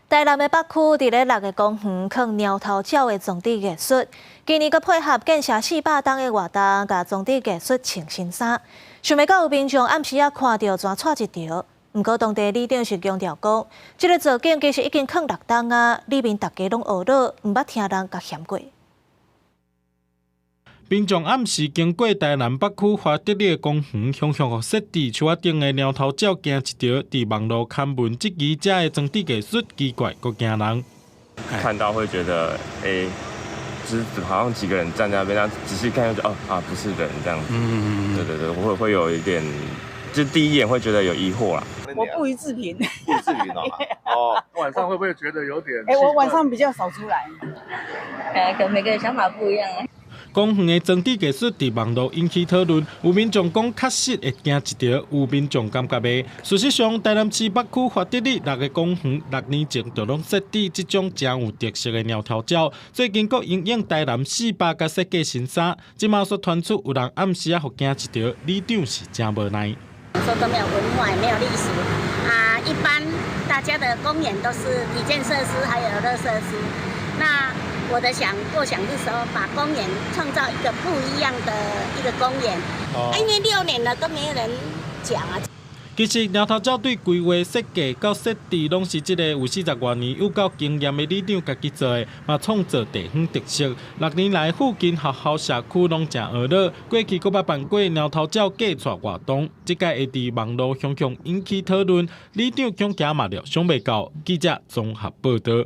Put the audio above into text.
台南的北区伫咧6个公园放鸟头鸟的装置艺术，今年佮配合建设400栋的活动，甲装置艺术穿新衫。想袂到有民众暗时啊看到全错一条，毋过当地里长是强调讲，这个造景其实已经放6栋啊，里面大家拢学了，毋捌听人甲嫌过。 民众暗时经过台南北区华德里的公园，向互设置树仔顶的鸟头鸟行一条，伫网络看闻质疑这的装置艺术奇怪，佮惊人。看到会觉得，就是好像几个人站在那边，但仔细看就不是人这样子。对，会有一点，就第一眼会觉得有疑惑啦。我不予置评。不予置评哦。晚上会不会觉得有点？我晚上比较少出来。可每个人想法不一样啊。 公园的装置艺术伫网络引起讨论，有民众讲确实会惊一条，有民众感觉袂。事实上，台南市北区华德里6个公园6年前就拢设置这种真有特色的鸟头鸟，最近佫因应台南400甲设计新衫，即马所传出有人暗时啊互惊一条，里长是真无奈。说都没有文化，也没有历史啊，一般大家的公园都是体健设施还有游乐设施，那。 我的构想是说，把公园创造一个不一样的一个公园。因为6年了都没有人讲啊。其实鸟头鸟对规划设计到设置，拢是这个有40多年有够经验的里长家己做的，嘛创造地方特色。6年来，附近学校社区拢真热闹。过去佫捌办过鸟头鸟计划活动，这届会伫网络向引起讨论。里长恐惊嘛料想袂到。记者综合报道。